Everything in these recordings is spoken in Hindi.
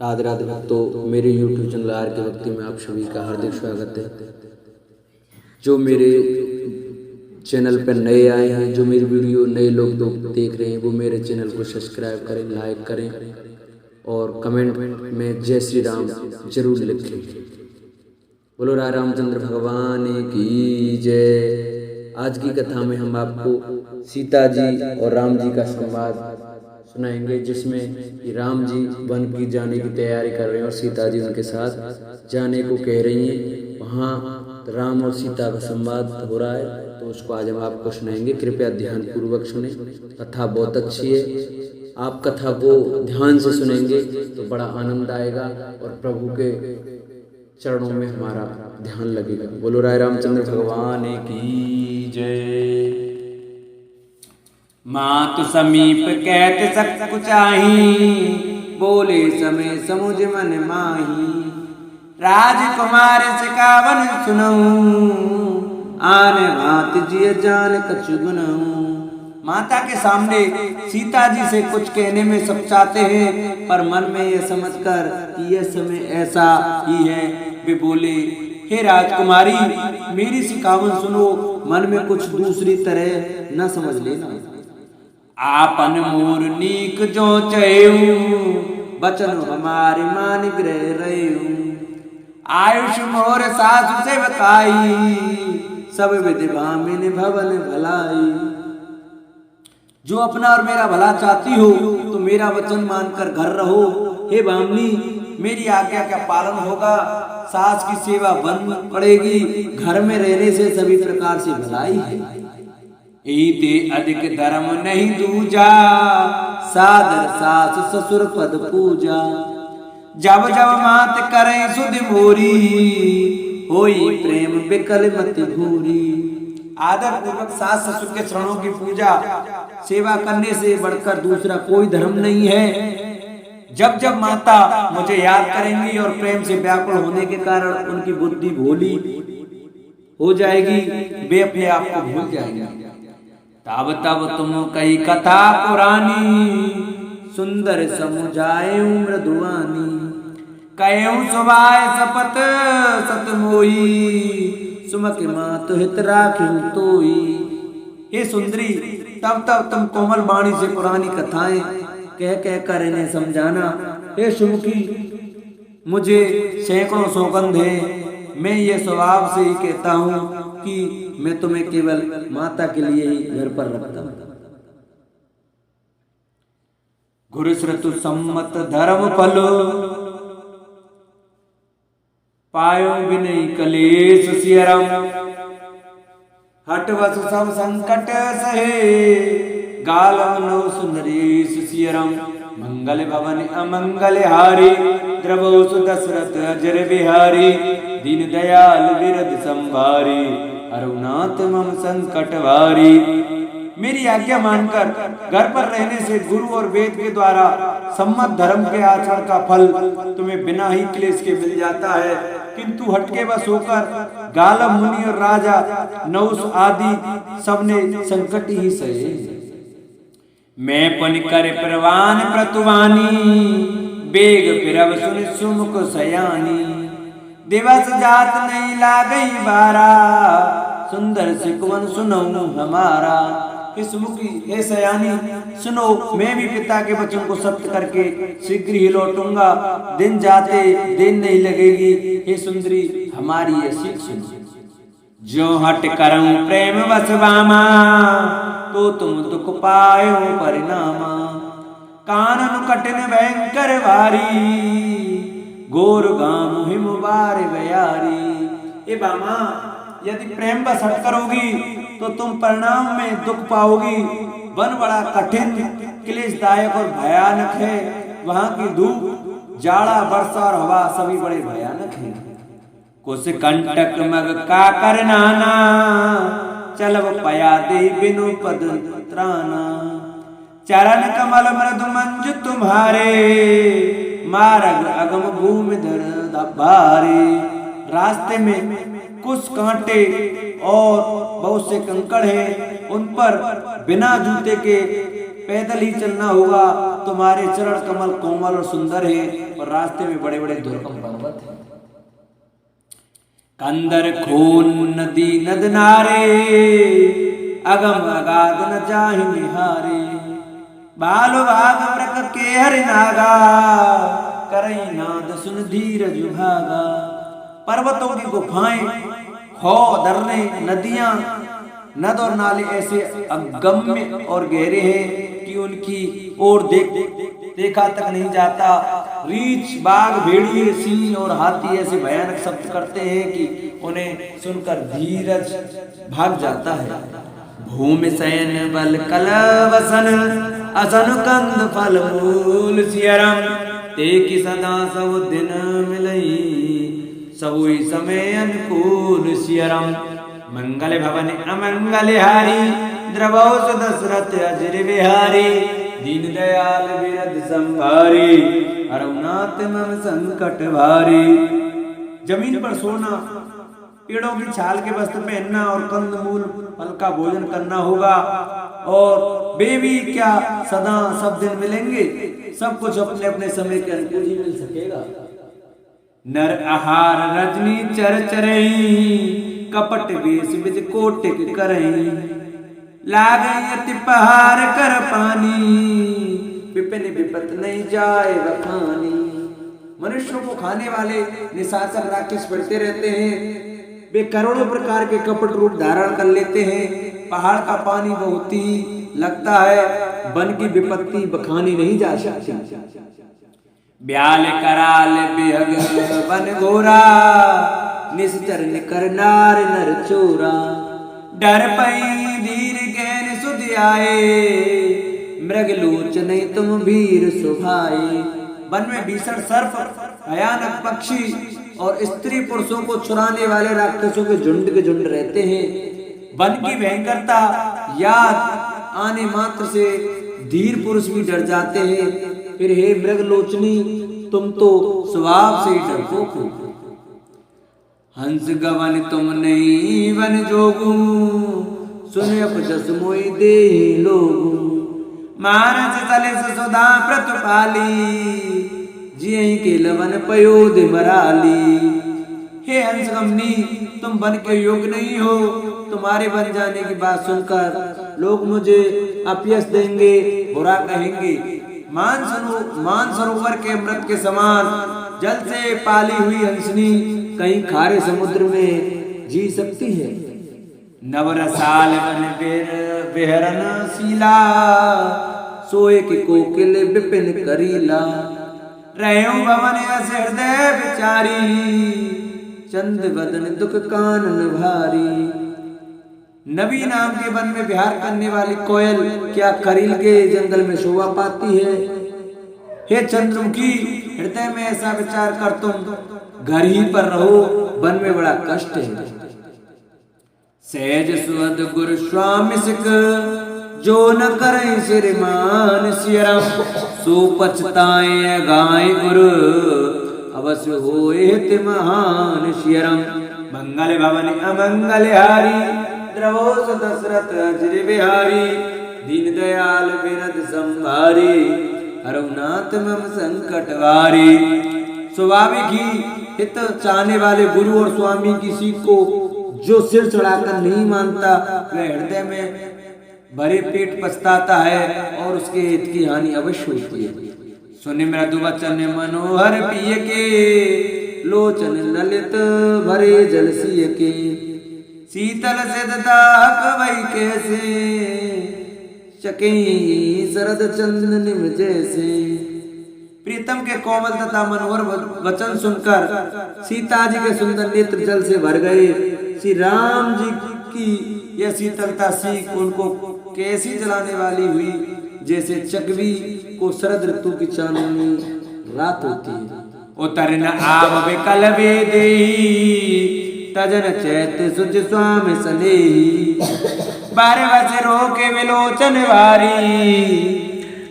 राधे राधे भक्तों, मेरे YouTube चैनल आर के भक्ति में आप सभी का हार्दिक स्वागत है। जो मेरे चैनल पर नए आए हैं, जो मेरी वीडियो नए लोग देख रहे हैं, वो मेरे चैनल को सब्सक्राइब करें, लाइक करें और कमेंट में जय श्री राम जरूर लिखें। बोलो राय रामचंद्र भगवान की जय। आज की कथा में हम आपको सीता जी और राम जी का संवाद सुनाएंगे, जिसमें राम जी वन की जाने की तैयारी कर रहे हैं और सीता जी उनके साथ जाने को कह रही हैं। वहाँ राम और सीता का संवाद हो रहा है, तो उसको आज हम आपको सुनाएंगे। कृपया ध्यान पूर्वक सुने, कथा बहुत अच्छी है। आप कथा को ध्यान से सुनेंगे तो बड़ा आनंद आएगा और प्रभु के चरणों में हमारा ध्यान लगेगा। बोलो राय रामचंद्र भगवान की जय। मातु समीप कहत सक कुचाही, बोले समय समुझ मन माही। राजकुमार सिकावन सुनऊं, आन भांति जिय जान कछु गुनऊं। माता के सामने सीता जी से कुछ कहने में सब चाहते हैं, पर मन में यह समझकर कि यह समय ऐसा ही है, वे बोले, हे राजकुमारी, मेरी सिकावन सुनो, मन में कुछ दूसरी तरह न समझ लेना। आपन मोर नीक जो चयऊ, बचन हमारे मान ग्रह रहे। आयुष मोर सासु से बताई, सब विधि भामिन भवन भलाई। जो अपना और मेरा भला चाहती हो तो मेरा वचन मानकर घर रहो। हे भामिनी, मेरी आज्ञा का पालन होगा, सास की सेवा बंद पड़ेगी, घर में रहने से सभी प्रकार से भलाई है। ईते अधिक धर्म नहीं दूजा, सादर सास ससुर पद पूजा। जब जब मात करें सुध मोरी, होई प्रेम बिकल मति भूरी। आदर पूर्वक सास ससुर के चरणों की पूजा सेवा करने से बढ़कर दूसरा कोई धर्म नहीं है। जब जब माता मुझे याद करेंगी और प्रेम से व्याकुल होने के कारण उनकी बुद्धि भोली हो जाएगी, वे अपने आप को भूल जाएंगे। तब तब तुम कई कथा पुरानी, सुंदर समुझाए मृदुआनी। कयऊ सुभाय सपत सत मोई, सुमक मात हित राखिऊ तोई। हे सुंदरी, तब तब तुम कोमल वाणी से पुरानी कथाएं कह कह कर इन्हें समझाना। हे सुमुखी, मुझे सैकड़ों सौगंध है, मैं ये स्वभाव से ही कहता हूँ कि मैं तुम्हें केवल माता के लिए ही घर पर रखता हूँ। घुरश्रुतु सम्मत धर्म फल, पायो विनय कलेश सियरम। हटवस सब संकट सहे, गालव नो सुंदरेश सियरम। मंगल भवन अमंगल हारी, द्रवोसु दशरथ अजर बिहारी। दीन दयाल विरद संभारी, अरुनाथ मम संकट भारी। मेरी आज्ञा मानकर घर पर रहने से गुरु और वेद के द्वारा सम्मत धर्म के आचरण का फल तुम्हें बिना ही क्लेश के मिल जाता है, किंतु हटके बस होकर गालव मुनि और राजा नहुष आदि सबने संकट ही सहे। मैं पुन कर प्रवान प्रतुवानी, बेग फिरब सुन सुमुख सयानी। दिवस जात नहीं लागई बारा, सुंदर सिकवन सुनऊ हमारा। हे सुमुखी, हे सयानी, सुनो, मैं भी पिता के वचन को सत्य करके शीघ्र ही लौटूंगा, दिन जाते दिन नहीं लगेगी। हे सुंदरी, हमारी ये सीख सुनो। जो हट करऊं प्रेम बसवामा, तो तुम दुख पायो परिणामा। कानन कठिन भयंकर भारी, गोर गाम हिम बार बयारी। ए बामा, यदि प्रेम बस हट करोगी तो तुम परिणाम में दुख पाओगी। वन बड़ा कठिन, क्लेशदायक और भयानक है। वहां की धूप, जाड़ा, वर्षा और हवा सभी बड़े भयानक हैं। कुछ कंटक मग का कर नाना, चलब पया दे बिनु पद त्राना। चरण कमल मृदु मंजु तुम्हारे, मार्ग अगम भूमि धर भारे। रास्ते में कुछ कांटे और बहुत से कंकड़ हैं, उन पर बिना जूते के पैदल ही चलना होगा। तुम्हारे चरण कमल कोमल और सुंदर हैं और रास्ते में बड़े बड़े दुर्गम पर्वत हैं। कंदर खून नदी नद नारे, अगम अगाध न जाहि निहारे। बालो भाग व्रक के हरि नागा, करई नाद सुन धीरज भागा। पर्वतों की गुफाएं, खो दर्रे, नदियां, नद और नाले ऐसे अगम्य और गहरे हैं कि उनकी ओर देखा तक नहीं जाता। रीछ, बाघ, भेड़िए, सिंह और हाथी ऐसे भयानक शब्द करते हैं कि उन्हें सुनकर धीरज भाग जाता है। भूमि शयन बल कल वसन, असन कंद फल मूल सियरम। ते की सदा सब दिन मिलई, सबुई समय अनुकूल सियरम। मंगल भवन अमंगल हारी, द्रवौ दशरथ अजर बिहारी। दीन दयाल बिरद संभारी, अरुनाथ मम संकट भारी। जमीन पर सोना, पेड़ों की छाल के वस्त्र पहनना और कंदमूल फल का भोजन करना होगा। और वे भी क्या सदा सब दिन मिलेंगे? सब कुछ अपने अपने समय के अनुकूल ही मिल सकेगा। नर आहार रजनी चर चरई, कपट वेश बिज कोटिक करई। लागई अति पहाड़ कर पानी, विपिन विपत नहीं जाए बखानी। मनुष्यों को खाने वाले निशाचर राक्षस बढ़ते रहते हैं। वे करोड़ों प्रकार के कपट रूप धारण कर लेते हैं। पहाड़ का पानी बहुत ही लगता है, वन की विपत्ति बखानी नहीं जा सकती। ब्याल कराल बेहग वन घोरा, निश्चर निकर नार नर चोरा। डर पई धीर गैन सुध आए, मृग लोचन तुम वीर सुभाए। वन में भीषण सर्प, भयानक पक्षी और स्त्री पुरुषों को चुराने वाले राक्षसों के झुंड रहते हैं। वन की भयंकरता याद आने मात्र से धीर पुरुष भी डर जाते हैं। फिर हे मृग लोचनी, तुम तो स्वभाव से ही डरपोक हो। हंस गवन तुम नहीं वन जोगू, सुन अपजस मोई दे लोगू। मानस तले सुधा प्रतिपाली, जियहि के लवन पयोध मराली। हे हंसगमनी, तुम वन के योग्य नहीं हो। तुम्हारे बन जाने की बात सुनकर लोग मुझे अपयश देंगे, बुरा कहेंगे। मान सरोवर के अमृत के समान जल से पाली हुई हंसनी कहीं खारे समुद्र में जी सकती है। नवरसाल बन बेहरन शीला, सोए की कोकिल विपिन करीला। रहूं भवन यस हृदय विचारी, चंद बदन दुख कानन भारी। नबी नाम के वन में विहार करने वाली कोयल क्या करील के जंगल में शोभा पाती है? हे चंद्रमुखी, हृदय में ऐसा विचार कर तुम घर ही पर रहो, वन में बड़ा कष्ट है। सहज सुअद गुरु स्वामी सिक, जो न करे श्रीमान सियरम। सो पछताए गाय गुरु, अवश्य होए ते महान सियरम। मंगल भवन अमंगल हारी, द्रवो दशरथ अजर बिहारी। दीन दयाल बिरद संभारी, अरुनाथ मम संकट वारी। स्वाभाविक ही हित चाहने वाले गुरु और स्वामी की सीख को जो सिर चढ़ाकर नहीं मानता, वह हृदय में भरे पेट पछताता है और उसके हित की हानि अवश्य होती है। सुनि मृदु वचन मनोहर पिय के, लोचन ललित भरे जल सिय के। शीतल सिद्धता कवई कैसे, चकई शरद चंदन निम जैसे। प्रीतम के कोमल तथा मनोहर वचन सुनकर सीता जी के सुंदर नेत्र जल से भर गए। श्री राम जी की यह शीतलता सीख उनको कैसी जलाने वाली हुई, जैसे चकवी को शरद ऋतु की चांदनी रात होती है। उतरन आव विकल वेदेही, तजन चैत सुज स्वामी सनेही। बारे बसे रोके विलोचन वारी,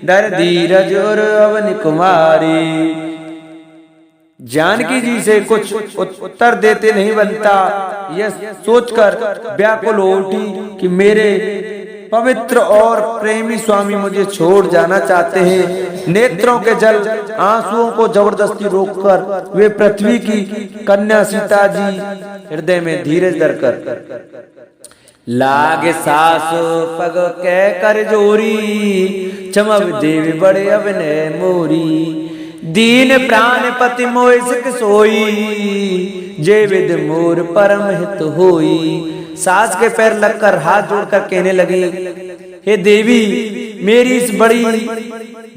डर धीरज और अवन कुमारी। जानकी जी से कुछ उत्तर देते नहीं बनता, यह सोचकर व्याकुल हो उठी कि मेरे पवित्र और प्रेमी स्वामी मुझे छोड़ जाना चाहते हैं। नेत्रों के जल आंसुओं को जबरदस्ती रोककर वे पृथ्वी की कन्या सीता जी हृदय में धीरज धरकर लागे सास पग कह कर जोरी, चमब देवी बड़े अभिनय मोरी। दीन प्राण पति मोय सिक सोई, जे विद मोर परम हित होई। सास के पैर लगकर हाथ जोड़कर कहने लगी, हे देवी मेरी इस बड़ी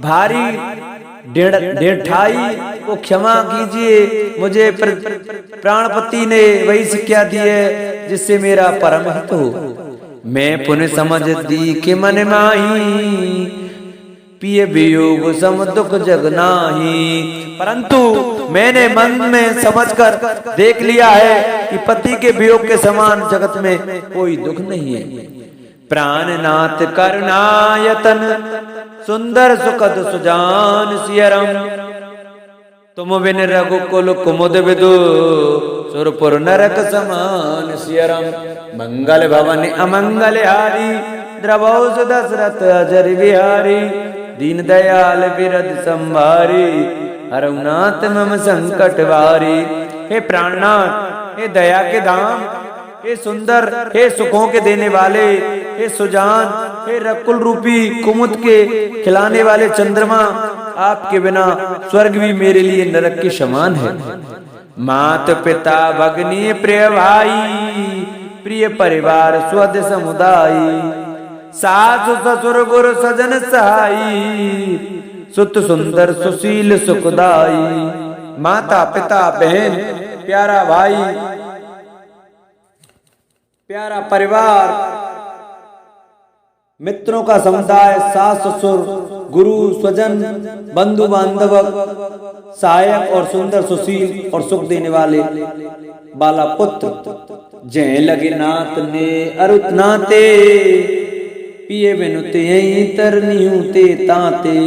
भारी ढेठाई को क्षमा कीजिए। मुझे प्राणपति ने वही शिक्षा दी है जिससे मेरा परम हित हो। मैं पुण्य समझ दी कि मन माही, पिए वियोग सम दुख जग नाही। परंतु मैंने मन में समझकर देख लिया है कि पति के वियोग के समान जगत में कोई दुख नहीं है। प्राणनाथ करुणायतन सुंदर सुखद सुजान सियरम, तुम बिन रघुकुल कुमुद विदु, सुरपुर नरक समान सियरम। मंगल भवन अमंगल हारी, द्रवौस दशरथ अजर बिहारी। दीन दयाल बिरद संभारी, हरनाथ मम संकट वारी। हे प्राणनाथ, हे दया के धाम, हे सुंदर, हे सुखों के देने वाले, हे सुजान, हे रकुल रूपी कुमुद के खिलाने वाले चंद्रमा, आपके बिना स्वर्ग भी मेरे लिए नरक के समान है। मात पिता भगनी प्रिय भाई, प्रिय परिवार स्वद समुदायी। सास ससुर गुरु सजन सहाई, सुत सुंदर सुशील सुखदाई। माता पिता बहन प्यारा भाई प्यारा परिवार, मित्रों का समुदाय, सास ससुर गुरु स्वजन बंधु बांधव, सहायक और सुंदर सुशील और सुख देने वाले बाला पुत्र। जय लगे नाथ ने अरुत नाते, पिए बिनुते तरनी ते ताते।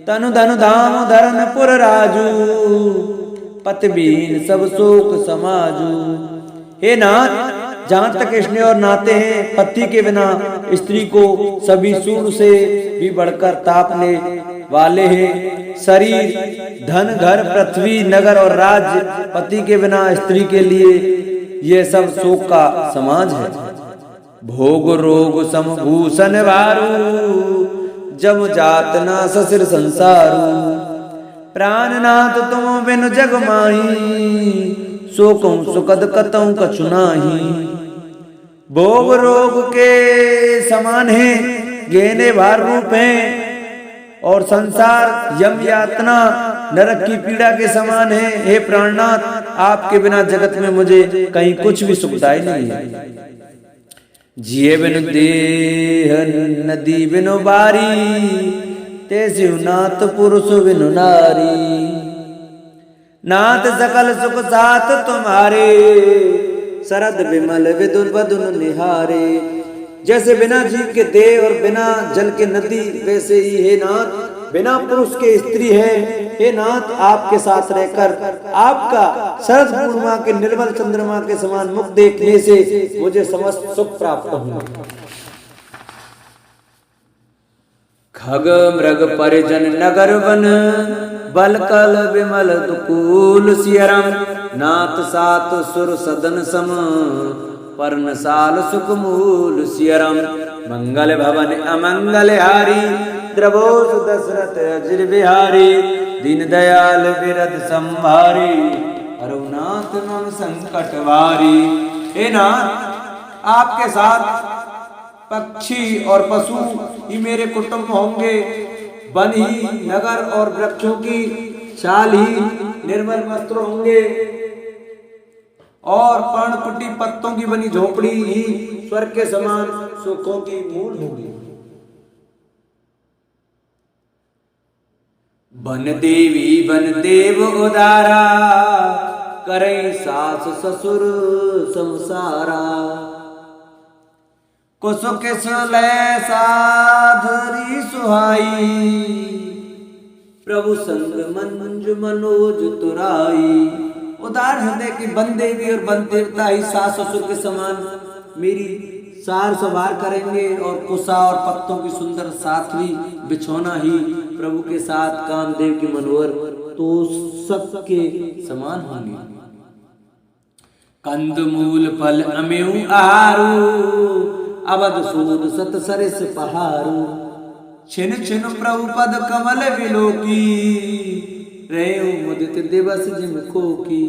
तनु धनु धाम धरन पुर राजू, पतबीन सब शोक समाजू। हे नाथ, जहाँ तक स्नेह और नाते हैं, पति के बिना स्त्री को सभी सूर्य से भी बढ़कर तापने वाले हैं। शरीर, धन, घर, पृथ्वी, नगर और राज्य, पति के बिना स्त्री के लिए ये सब शोक का समाज है। भोग रोग समभूषण वारू, जब जात ना ससुर संसारू। प्राणनाथ तुम बिनु जग माही, शोकं सुखद कतौ कछु नाही। भोग रोग के समान है, गहने भार रूप हैं, और संसार यम यातना नरक की पीड़ा के समान है। हे प्राणनाथ, आपके बिना जगत में मुझे कहीं कुछ भी सुखदाई नहीं है। जिए बिनु देह नदी बिनु बारी, तेसु नाथ पुरुष बिनु नारी। नाथ सकल सुख साथ तुम्हारे, शरद विमल विदुर बदुन निहारे। जैसे बिना जीव के देह और बिना जल के नदी, वैसे ही हे नाथ बिना पुरुष के स्त्री है। हे नाथ, आपके साथ रहकर आपका शरद पूर्णिमा के निर्मल चंद्रमा के समान मुख देखने से मुझे समस्त सुख प्राप्त हुआ। खग मृग परिजन नगर वन, बलकल विमल दुकूल सियरम। नाथ सात सुर सदन सम, पर्णशाल सुख मूल सियरम। मंगल भवन अमंगल हारी, द्रवोस दशरथ अजर बिहारी। दीन दयाल बिरद संभारी, अरुनाथ मम संकट वारी। हे नाथ, आपके साथ पक्षी और पशु ही मेरे कुटुंब होंगे। वन ही, नगर और वृक्षों की छाल ही निर्मल वस्त्र होंगे, और पर्णकुटी पत्तों की बनी झोपड़ी ही स्वर्ग के समान सुखों की मूल होगी। बन देवी बन देव उदारा, करे सास ससुर संसारा। कुसु किस लय साधरी सुहाई, प्रभु संग मंजु मनोज तुराई। उदार हृदय की बन देवी और बन देवता ही सास ससुर के समान मेरी सार सवार करेंगे और कुशा और पत्तों की सुंदर साथवी बिछौना ही प्रभु के साथ कामदेव की मनोहर तो सबके समान होंगे। कंद मूल फल अमेऊ आहारू अवध सूद सत सरिस पहारू छिन छिन प्रभु पद कमल विलोकी रेऊ मुदित दिवस जिमको की।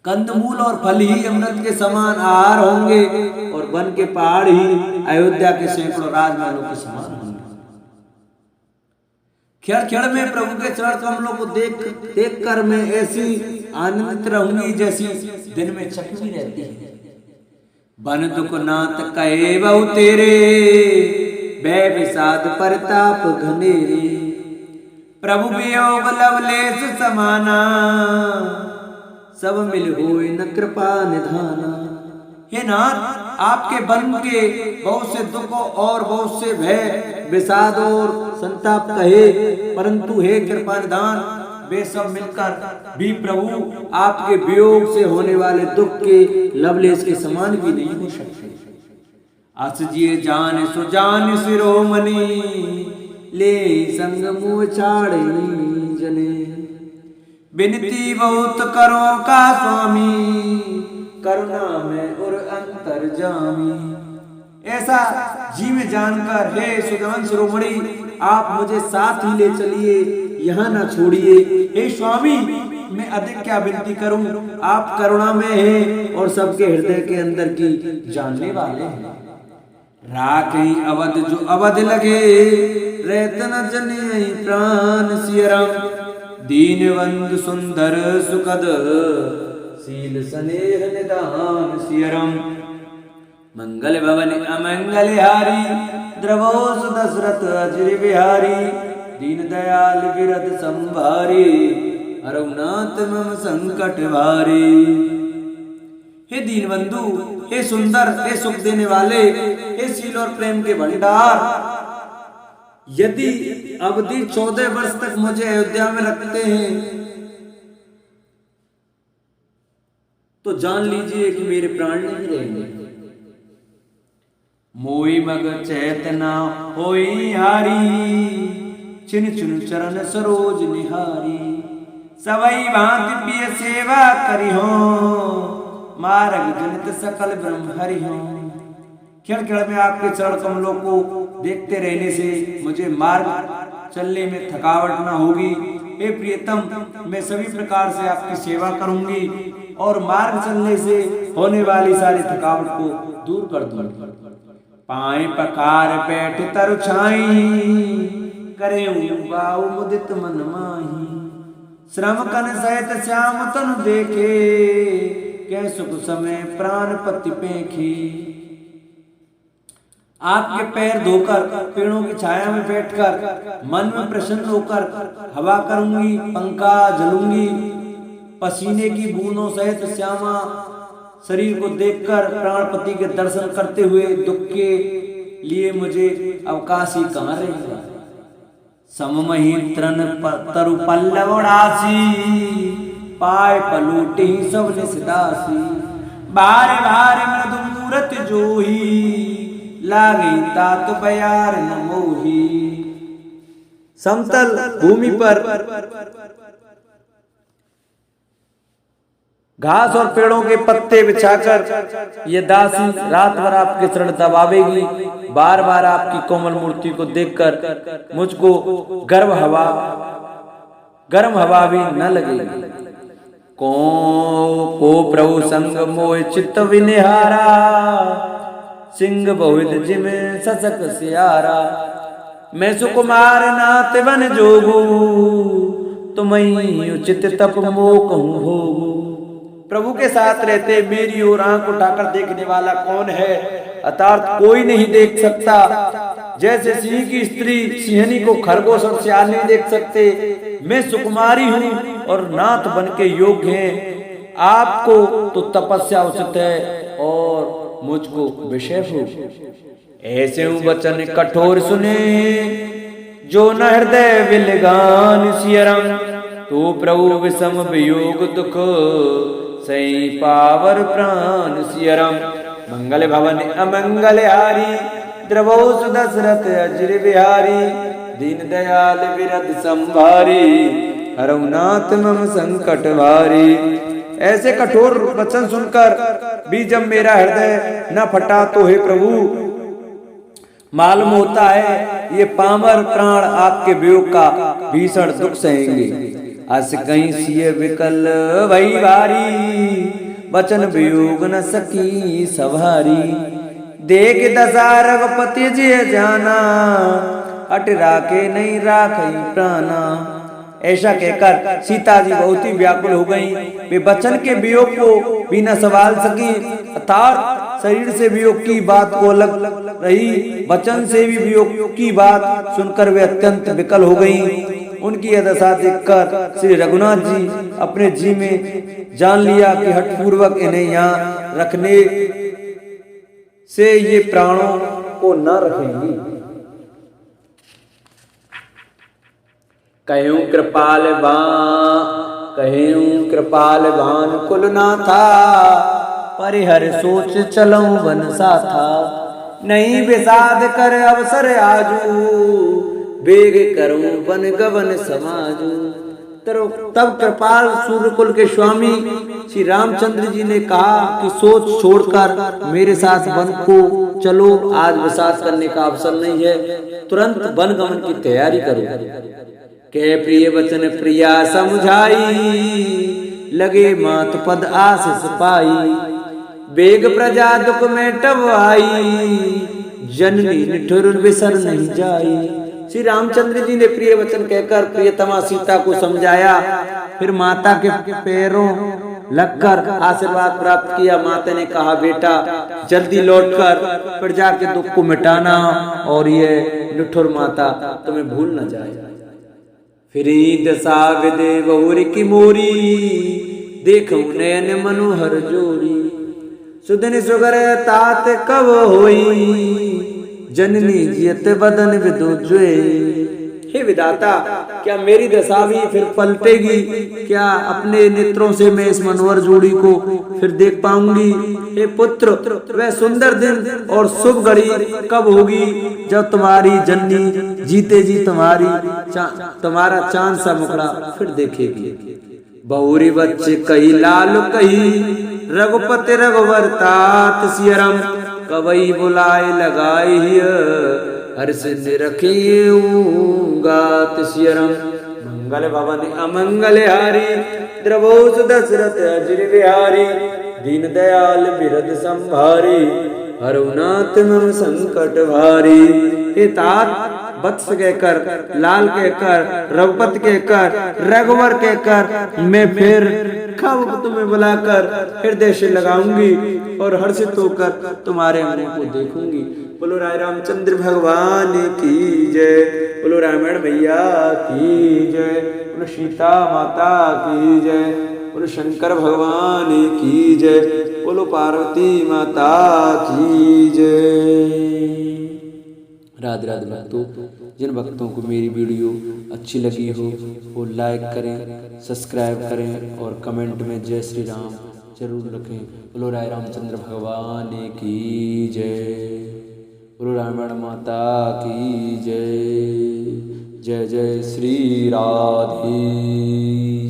कंदमूल और फल ही अमृत के समान आहार होंगे और वन के पहाड़ ही अयोध्या के सैकड़ों राजमहलों के समान होंगे। क्षण क्षण में प्रभु के चरण कमलों को देख कर मैं ऐसी आनंदित रहूंगी जैसी दिन में चकमी रहती है। बन दुख नाथ कहे बहु तेरे बै विषाद परताप घनेरे प्रभु वियोग लवलेश समाना सब मिल होए न कृपा निधाना। हे नाथ आपके बन के बहुत से दुखों और बहुत से भय विषाद और संताप कहे परंतु हे कृपा निधान वे सब मिलकर भी प्रभु आपके वियोग से होने वाले दुख के लवलेश के समान भी नहीं हो सकते। अस जिए जान सुजान शिरोमणि ले संग मुँह छाड़े जने बिनती बहुत करो का स्वामी करुणा में और अंतर जामी। ऐसा जी में जानकर हे सुजान शिरोमणि आप मुझे साथ ही ले चलिए यहाँ न छोड़िए। हे स्वामी मैं अधिक क्या विनती करूं आप करुणा में हैं और सबके हृदय के अंदर की जानने वाले हैं। राखी अवध जो अवध लगे रहत न जने प्राण सियरम दीनवंद सुंदर सुखद शील स्नेह निदान सियरम मंगल भवन अमंगल हारी द्रवोस दशरथ अजर बिहारी दीन दयाल विरद संभारी अरुनाथ मम संकट भारी। हे दीनबंधु हे सुंदर हे सुख देने वाले हे शील और प्रेम के भंडार यदि अवधि 14 वर्ष तक मुझे अयोध्या में रखते हैं तो जान लीजिए कि मेरे प्राण नहीं रहेंगे। मोई मग चैतना होई हारी छिन छिन चरण सरोज निहारी सवई भांति पिय सेवा करी हो मार्ग जनित सकल ब्रह्म हरि हो। क्षण क्षण में आपके चरण कमलों को देखते रहने से मुझे मार्ग चलने में थकावट न होगी। हे प्रियतम मैं सभी प्रकार से आपकी सेवा करूंगी और मार्ग चलने से होने वाली सारी थकावट को दूर कर दूंगी। पाए पकार बैठ तरु छाई करे बाऊ मुदित मन माही श्रम कन सहित श्याम तनु देखे कै सुख समय प्राण पति पेखी। आपके पैर धोकर पेड़ों की छाया में बैठकर मन में प्रसन्न होकर हवा करूंगी पंखा झलूंगी पसीने की बूंदों सहित श्यामा शरीर को देखकर प्राणपति के दर्शन करते हुए दुख के लिए मुझे अवकाश ही कहाँ रहेगा। सममही तृण तरु पल्लवड़ासी पाए पलूटे ही सब निसदासी बार बार मृदु मूरत जोही लागी तात बयार न मोही। समतल भूमि पर घास और पेड़ों के पत्ते बिछाकर ये दासी रात भर आपके चरण दबावेगी। बार बार आपकी कोमल मूर्ति को देखकर मुझको गर्म हवा भी न लगेगी। को प्रभु संग मोह चित्त विनिहारा सिंह बहुध जिमे ससक सियारा मैं सुकुमार नाथ वन जोगू तुम्हें उचित तप मोह कहूँ भोगू। प्रभु के साथ रहते मेरी ओर आंख उठाकर देखने वाला कौन है अर्थात कोई नहीं देख सकता। जैसे सिंह की स्त्री सिंहनी को खरगोश और सियार नहीं देख सकते मैं सुकुमारी हूँ और नाथ बन के योग्य हैं। आपको तो तपस्या उचित है और मुझको विषय हो। ऐसे वचन कठोर सुने जो न हृदय विलगान सियरम तो प्रभु विषम वियोग दुख सई पावर प्राण सियरम। मंगल भवन अमंगल हारी द्रवो सुदशरथ अजर बिहारी। दीन दयाल विरद संभारी हरउनाथ मम संकट भारी। ऐसे कठोर वचन सुनकर भी जब मेरा हृदय न फटा तो हे प्रभु मालूम होता है ये पामर प्राण आपके वियोग का भीषण दुख सहेंगे। अस कहीं सिय विकल भई भारी वचन वियोग न सकी सवारी। देख दशा रघुपति जी जाना अट राखे नहीं राखई प्राणा। ऐसा कहकर सीता जी बहुत ही व्याकुल हो गईं। वे वचन के वियोग को भी न संभाल सकी अर्थात शरीर से वियोग की बात को अलग रही, वचन से भी वियोग की बात सुनकर वे अत्यंत विकल हो गईं। उनकी यह दशा देखकर श्री रघुनाथ जी अपने जी में जान लिया कि हठपूर्वक इन्हें यहाँ रखने से ये प्राणों को न रखेंगी। कहूं कृपाल बान कुल ना था। परिहर सोच चलूं वन सा था। नहीं विषाद कर अवसर आजू। बेग करूं वन गवन समाजू। तब कृपाल सूर्यकुल के स्वामी श्री रामचंद्र जी ने कहा कि सोच छोड़कर मेरे साथ वन को चलो। आज विषाद करने का अवसर नहीं है, तुरंत वन गमन की तैयारी करो। के प्रिय वचन प्रिया समझाई। लगे मात पद आशीष पाई। बेग प्रजा दुख में टब आई। जननी निठुर विसर नहीं जाई। श्री रामचंद्र जी ने प्रिय वचन कहकर प्रियतमा सीता को समझाया। फिर माता के पैरों लगकर आशीर्वाद प्राप्त किया। माता ने कहा बेटा जल्दी लौटकर प्रजा के दुख को मिटाना और ये निठुर माता तुम्हें भूल न जाए। फिर दशा विदे बहुरी की मोरी। देखूं नयन मनोहर जोरी। सुदन सुगर तात कब होई। जननी जियत बदन विदो जोई। हे विधाता क्या मेरी दशा भी फिर पलटेगी? क्या अपने नेत्रों से मैं इस मनोहर जोड़ी को फिर देख पाऊंगी? हे पुत्र वह सुंदर दिन और शुभ घड़ी कब होगी जब तुम्हारी जननी जीते जी तुम्हारा चांद सा मुखड़ा फिर देखेगी। बहुरी बच्चे कही लाल कही। रघुपति रघुवर तात सियरम। कवई बुलाए लगाई हर्ष निरखियूंगा तिसियरम। मंगल भवन अमंगल हारी द्रवो सुदशरथ अजर बिहारी। दीन दयाल बिरद संभारी हरउनाथ मम संकट भारी। हे तात वत्स कहकर, लाल कहकर, रघुपति कहकर, रघुवर कहकर मैं फिर कब तुम्हें बुलाकर हृदय से लगाऊंगी और हर्षित होकर तुम्हारे अंगों को देखूंगी। बोलो राय रामचंद्र भगवान की जय। बोलो रामायण भैया की जय। बोलो सीता माता की जय। बोलो शंकर भगवान की जय। बोलो पार्वती माता की जय। राधे राधे भक्तों, जिन भक्तों को मेरी वीडियो अच्छी लगी हो वो लाइक करें, सब्सक्राइब करें और कमेंट में जय श्री राम जरूर रखें। बोलो राय रामचंद्र भगवान की जय। बोलो रामायण माता की जय। जय जय श्री राधे।